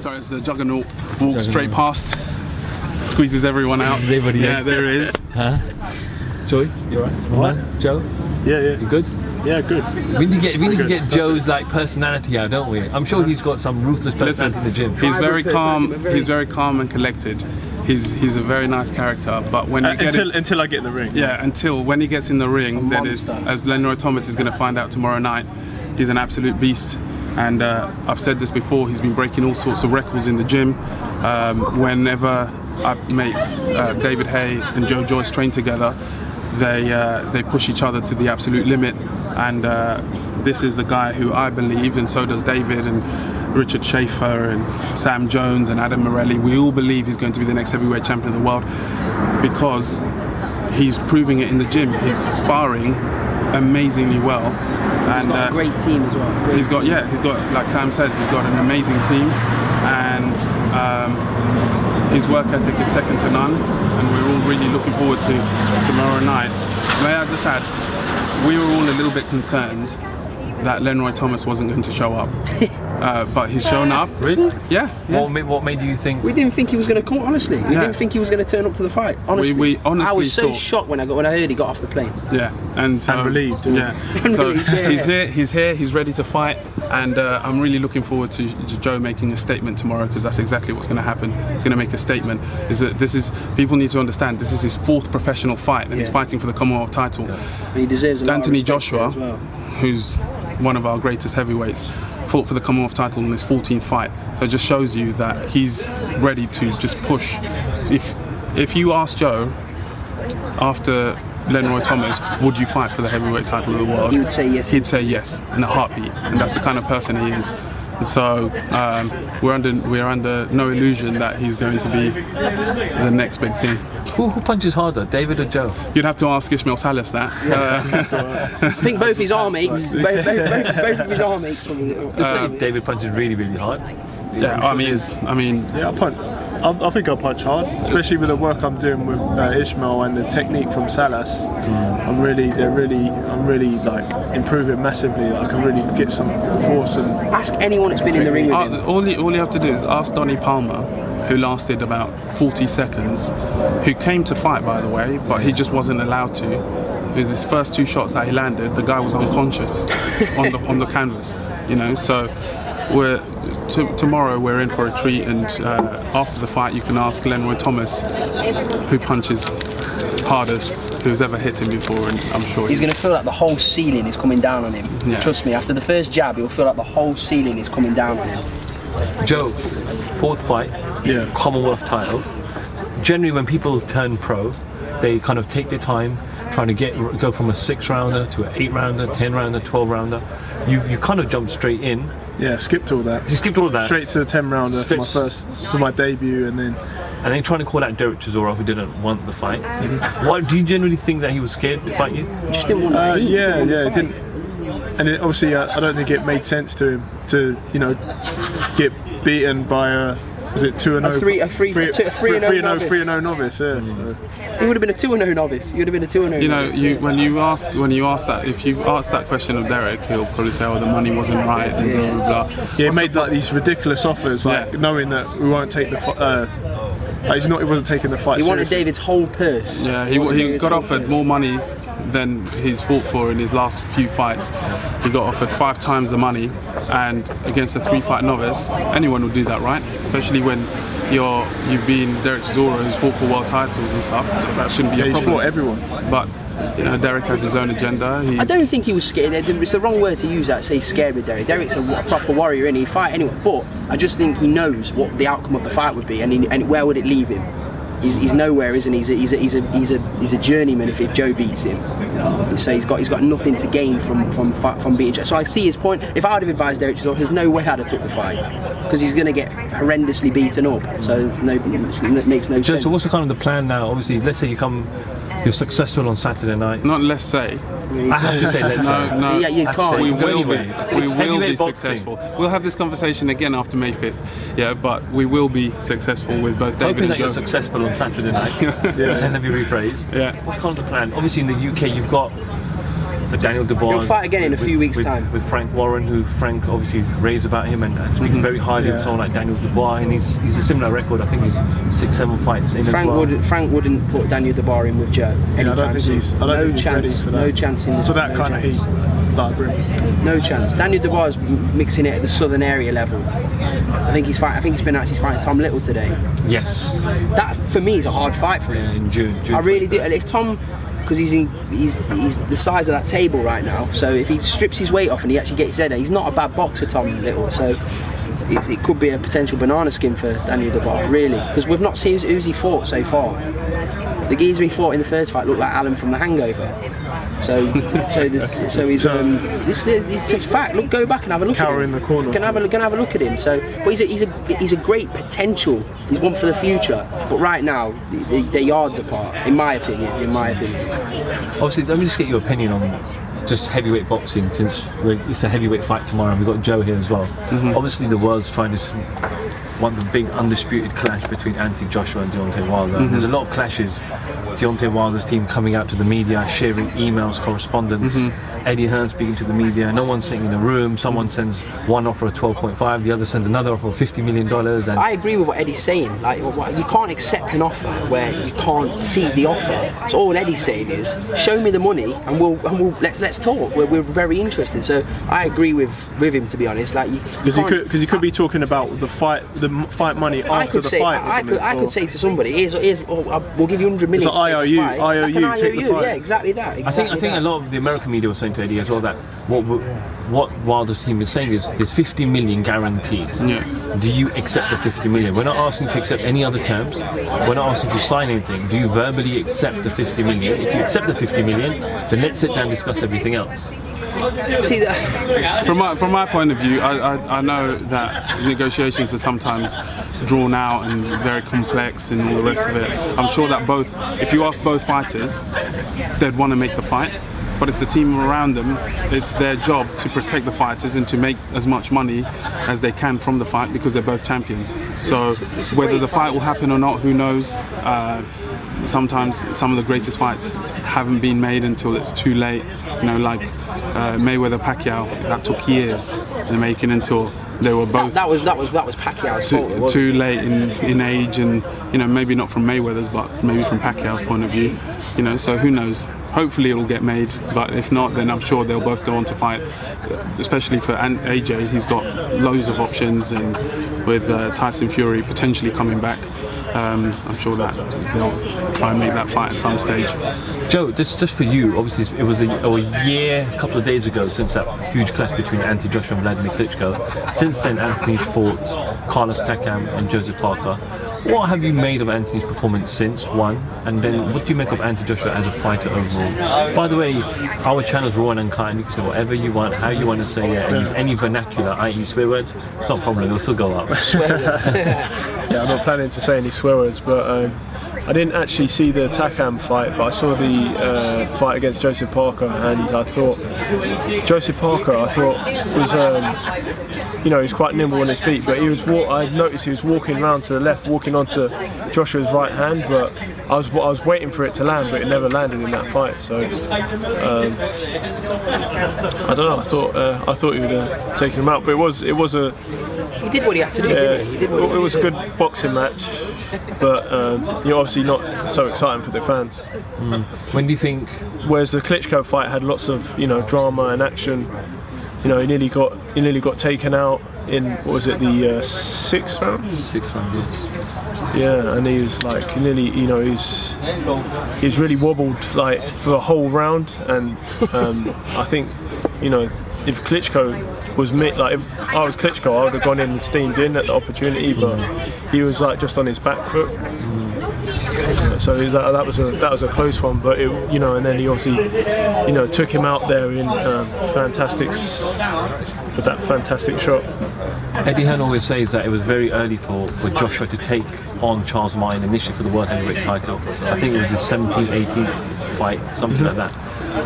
Sorry, it's the Juggernaut. Walks straight past, squeezes everyone out. Yeah, there it is. Huh? Joy, you alright? What? Joe? Yeah. You good? Yeah, good. We need to get Joe's like personality out, don't we? I'm sure he's got some ruthless personality in the gym. He's very calm. He's very calm and collected. He's a very nice character, but when you get until I get in the ring. Yeah, until when he gets in the ring, then is, as Lenroy Thomas is going to find out tomorrow night, he's an absolute beast. And I've said this before, he's been breaking all sorts of records in the gym. Whenever I make David Haye and Joyce train together, they push each other to the absolute limit. And this is the guy who I believe, and so does David and Richard Schaefer and Sam Jones and Adam Morelli, we all believe he's going to be the next heavyweight champion of the world because he's proving it in the gym. He's sparring amazingly well. And he's got a great team as well. He's got, like Sam says, he's got an amazing team, and his work ethic is second to none, and we're all really looking forward to tomorrow night. May I just add, we were all a little bit concerned that Lenroy Thomas wasn't going to show up, but he's shown up. Really? Yeah. What made you think? We didn't think he was going to come. Honestly, we didn't think he was going to turn up to the fight. Honestly, we honestly I was so thought, shocked when I heard he got off the plane. Yeah, and relieved. Yeah. So he's here. He's ready to fight, and I'm really looking forward to Joe making a statement tomorrow, because that's exactly what's going to happen. He's going to make a statement. Is that people need to understand this is his 4th professional fight, and he's fighting for the Commonwealth title. Yeah. And he deserves a lot Anthony of respect Joshua, as well. who's one of our greatest heavyweights, fought for the Commonwealth title in his 14th fight. So it just shows you that he's ready to just push. If you ask Joe after Lenroy Thomas, would you fight for the heavyweight title of the world? He would say yes. He'd say yes in a heartbeat, and that's the kind of person he is. And so we're under no illusion that he's going to be the next big thing. Who punches harder, David or Joe? You'd have to ask Ishmael Salas that. I think both his arm mates, both of his arm mates. David punches really, really hard. Yeah, I mean, I think I punch hard, especially with the work I'm doing with Ishmael and the technique from Salas. I'm really like improving massively. I can really get some force and. Ask anyone that's been in the ring with him. All you have to do is ask Donnie Palmer, who lasted about 40 seconds, who came to fight, by the way, but he just wasn't allowed to. With his first 2 shots that he landed, the guy was unconscious on the canvas. You know, so. Tomorrow we're in for a treat, and after the fight you can ask Lenroy Thomas who punches hardest, who's ever hit him before, and I'm sure he's going to feel like the whole ceiling is coming down on him. Yeah. Trust me, after the first jab he'll feel like the whole ceiling is coming down on him. Joe, 4th fight, Commonwealth title. Generally when people turn pro, they kind of take their time trying to go from a 6-rounder to an 8-rounder, 10-rounder, 12-rounder. You kind of jumped straight in. Yeah, skipped all that. You skipped all that. Straight to the 10-rounder for my debut, and then trying to call out Derek Chisora, who didn't want the fight. Why do you generally think that he was scared to fight you? Just didn't want to eat. Yeah, it didn't. And obviously, I don't think it made sense to him to get beaten by a. Was it 2-0? A 3-0 novice. Yeah. So. He would have been a 2-0 novice. He would have been a 2-0. You know, when you ask that, if you've asked that question of Derek, he'll probably say, "Oh, the money wasn't right," and blah blah blah. Yeah, he made like these ridiculous offers, knowing that we won't take the. He wasn't taking the fight. He wanted David's whole purse. Yeah, he got offered more money than he's fought for in his last few fights. He got offered 5 times the money, and against a 3-fight novice, anyone would do that, right? Especially when you've been Derek Chisora, who's fought for world titles and stuff. That shouldn't be a problem. He's fought everyone. But Derek has his own agenda. I don't think he was scared. It's the wrong word to use that, say scared with Derek. Derek's a proper warrior, and he'd fight anyone. But I just think he knows what the outcome of the fight would be, and where would it leave him. He's nowhere, isn't he? He's a journeyman if Joe beats him. So he's got nothing to gain from beating Joe. So I see his point. If I would have advised Derek Chisora, there's no way I'd have took the fight, because he's going to get horrendously beaten up. So it makes no sense. So what's the kind of the plan now? Obviously, let's say you're successful on Saturday night. Not let's say. I have to say let's say. No. Yeah, you can't. We will be. We will be boxing. successful. We'll have this conversation again after May 5th. Yeah, but we will be successful with both David Hoping and that Joe. you're successful on Saturday night. And let me rephrase. Yeah. What's kind of the plan? Obviously in the UK you've got Daniel Dubois. He'll fight again in a few weeks' with, time. With Frank Warren, who Frank obviously raves about him and speaks very highly of someone like Daniel Dubois, and he's a similar record. I think he's 6-7 fights in Frank as well. Frank wouldn't put Daniel Dubois in with Joe anytime soon. No chance. No chance in this. For that kind of heat. No chance. Daniel Dubois is mixing it at the southern area level. I think he's been actually fighting Tom Little today. Yes. That for me is a hard fight for him. Yeah, in June. I really do. And if Tom, because he's the size of that table right now, so if he strips his weight off and he actually gets his head in, he's not a bad boxer, Tom Little. So it could be a potential banana skin for Daniel Dubois, really, because we've not seen who's he fought so far. The geezer he fought in the first fight looked like Alan from The Hangover. It's a fact. Look, go back and have a look Cower at him. in the corner. Can have a look at him. So, but he's a great potential. He's one for the future. But right now, they're yards apart, in my opinion. Obviously, let me just get your opinion on just heavyweight boxing, since it's a heavyweight fight tomorrow and we've got Joe here as well. Obviously the world's trying to want the big undisputed clash between Anthony Joshua and Deontay Wilder. There's a lot of clashes. Deontay Wilder's team coming out to the media, sharing emails, correspondence. Eddie Hearn speaking to the media. No one's sitting in a room. Someone sends one offer of 12.5, the other sends another offer of $50 million. And I agree with what Eddie's saying. Like, you can't accept an offer where you can't see the offer. So all Eddie's saying is, show me the money and let's talk. We're very interested. So I agree with him, to be honest. Like, because you could be talking about the fight money after the fight. I could say to somebody, we'll give you 100 million. It's an IOU. Take the fight. Yeah, exactly that. I think a lot of the American media was saying to Eddie as well that what Wilder's team is saying is there's 50 million guaranteed. Yeah. Do you accept the 50 million? We're not asking to accept any other terms. We're not asking to sign anything. Do you verbally accept the 50 million? If you accept the 50 million, then let's sit down and discuss everything else. See, from my point of view, I know that negotiations are sometimes drawn out and very complex and all the rest of it. I'm sure that if you ask both fighters, they'd want to make the fight. But it's the team around them, it's their job to protect the fighters and to make as much money as they can from the fight, because they're both champions. So whether the fight will happen or not, who knows? Sometimes some of the greatest fights haven't been made until it's too late. Like Mayweather-Pacquiao, that took years in making until they were both that was Pacquiao's fault. Too late in age, and maybe not from Mayweather's, but maybe from Pacquiao's point of view. So who knows? Hopefully it'll get made, but if not, then I'm sure they'll both go on to fight. Especially for AJ, he's got loads of options, and with Tyson Fury potentially coming back, I'm sure that they'll try and make that fight at some stage. Joe, just for you, obviously it was a couple of days ago since that huge clash between Anthony Joshua and Vladimir Klitschko. Since then, Anthony's fought Carlos Takam and Joseph Parker. What have you made of Anthony's performance since, one, and then what do you make of Anthony Joshua as a fighter overall? By the way, our channel's raw and unkind. You can say whatever you want, how you want to say it, and use any vernacular, i.e. swear words. It's not a problem, it'll still go up. Yeah, I'm not planning to say any swear words, but I didn't actually see the Takam fight, but I saw the fight against Joseph Parker, and I thought Joseph Parker, was he's quite nimble on his feet, but I noticed he was walking around to the left, walking onto Joshua's right hand, but I was waiting for it to land, but it never landed in that fight. So I don't know. I thought he would have taken him out, but it was a. He did what he had to do, didn't he? It was a good boxing match, but obviously not so exciting for the fans. When do you think? Whereas the Klitschko fight had lots of drama and action. He nearly got taken out in, what was it, the sixth round? Sixth round, yes. Yeah, and he was like nearly, he's really wobbled like for the whole round, and I think, if Klitschko was me, like if I was Klitschko, I would have gone in and steamed in at the opportunity, but he was like just on his back foot. So that was a close one, but and then he obviously took him out there in with that fantastic shot. Eddie Hearn always says that it was very early for Joshua to take on Charles Martin initially for the world heavyweight title. I think it was his 17th, 18th fight, something like that.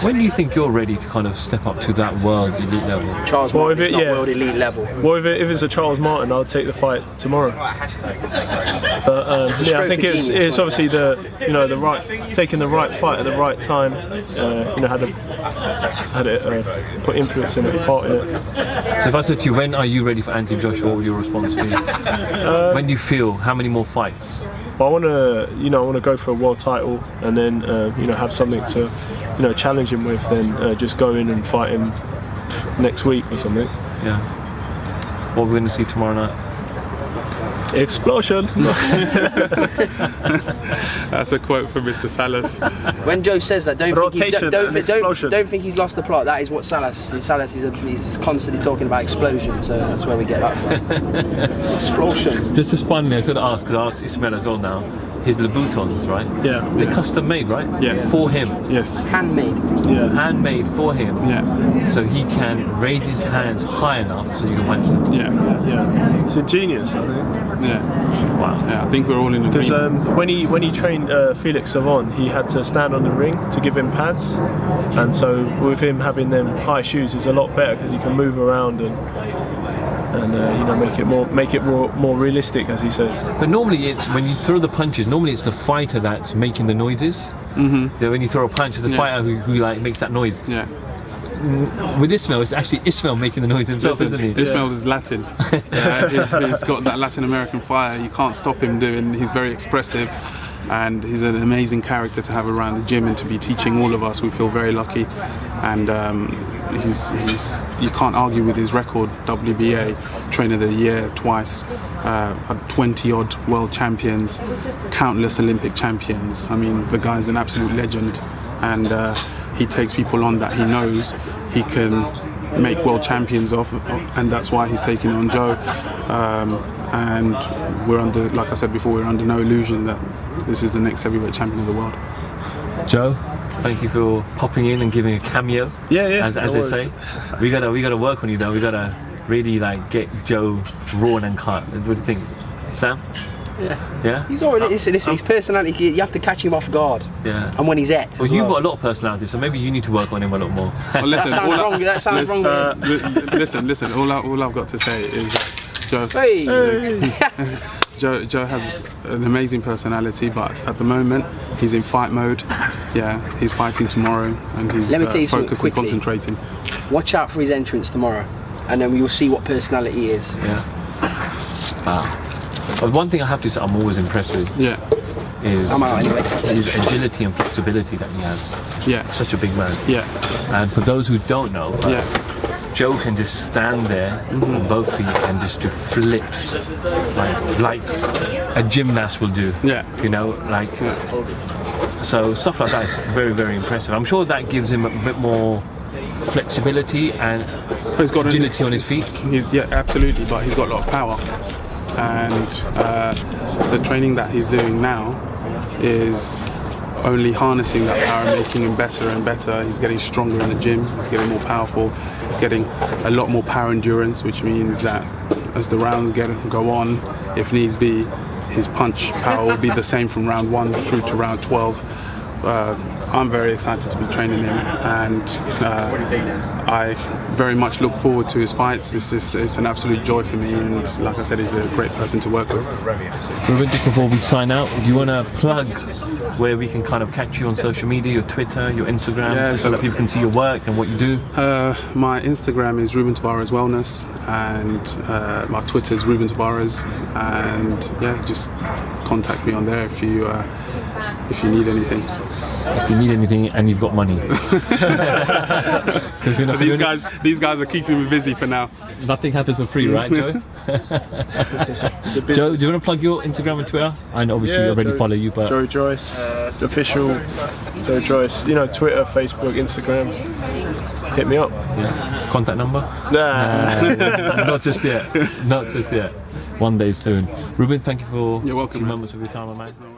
When do you think you're ready to kind of step up to that world elite level? Charles Martin is not world elite level. Well, if it's a Charles Martin, I'll take the fight tomorrow. But I think it's obviously the right, taking the right fight at the right time. Had it put influence in it, part in it. So if I said to you, when are you ready for Anthony Joshua? What would your response be? When do you feel? How many more fights? I want to go for a world title, and then have something to challenge him with. Then just go in and fight him next week or something. Yeah. What we're going to see tomorrow night? Explosion. That's a quote from Mr. Salas. When Joe says that, don't think he's lost the plot. That is what Salas is constantly talking about explosion. So that's where we get that from. Explosion. Just as finally, I was going to ask, because I asked Ismail as well now. His Louboutins, right? Yeah. They're custom made, right? Yes. For him. Yes. Handmade. Yeah. Handmade for him. Yeah. So he can raise his hands high enough so you can match them. Yeah. Yeah. It's a genius, I think. Yeah. Wow. Yeah. I think we're all in Because agreement. when he trained Felix Savon, he had to stand on the ring to give him pads, and so with him having them high shoes is a lot better because he can move around and make it more realistic, as he says. But normally it's when you throw the punches. Normally it's the fighter that's making the noises. Mm-hmm. Yeah, when you throw a punch, it's the fighter who like makes that noise. Yeah. With Ismail, it's actually Ismail making the noise himself, isn't he? Ismail is Latin. He's got that Latin American fire. You can't stop him doing. He's very expressive, and he's an amazing character to have around the gym and to be teaching all of us. We feel very lucky, and you can't argue with his record. WBA Trainer of the Year twice, 20-odd world champions, countless Olympic champions. I mean, the guy's an absolute legend, and he takes people on that he knows he can make world champions of, and that's why he's taking on Joe. And we're under, like I said before, we're under no illusion that this is the next heavyweight champion of the world. Joe, thank you for popping in and giving a cameo. Yeah. As they say, we gotta work on you though. We gotta really get Joe raw and uncut. What do you think, Sam? Yeah. He's already. Listen, his personality. You have to catch him off guard. Yeah. And when he's at. Well, you've got a lot of personality, so maybe you need to work on him a lot more. Well, listen, that sounds wrong. Listen. All I've got to say is, Joe. Hey. Joe has an amazing personality, but at the moment he's in fight mode. Yeah, he's fighting tomorrow, and he's focused and concentrating. Watch out for his entrance tomorrow, and then you'll see what personality he is. Yeah. Wow. But one thing I have to say, I'm always impressed with. Yeah. Is I'm out anyway. his agility and flexibility that he has. Yeah. Such a big man. Yeah. And for those who don't know, Joe can just stand there on both feet and just do flips like a gymnast will do. Yeah. So stuff like that is very, very impressive. I'm sure that gives him a bit more flexibility and agility on his feet. Absolutely, but he's got a lot of power, and the training that he's doing now is only harnessing that power and making him better and better. He's getting stronger in the gym, he's getting more powerful, he's getting a lot more power endurance, which means that as the rounds go on, if needs be, his punch power will be the same from round 1 through to round 12. I'm very excited to be training him, and I very much look forward to his fights. It's an absolute joy for me, and like I said, he's a great person to work with. Ruben, just before we sign out, do you want to plug where we can kind of catch you on social media, your Twitter, your Instagram, so that people can see your work and what you do? My Instagram is Ruben Tabarez Wellness, and my Twitter is Ruben Tabarez, and just contact me on there if you need anything. If you need anything and you've got money. These guys are keeping me busy for now. Nothing happens for free, right, Joe? Joe, do you want to plug your Instagram and Twitter? I know obviously I already follow you, but Joe Joyce, official Joe Joyce. Twitter, Facebook, Instagram. Hit me up. Yeah. Contact number? Nah. Not just yet. Not just yet. One day soon. Ruben, thank you for You're welcome, a few moments of your time, my man.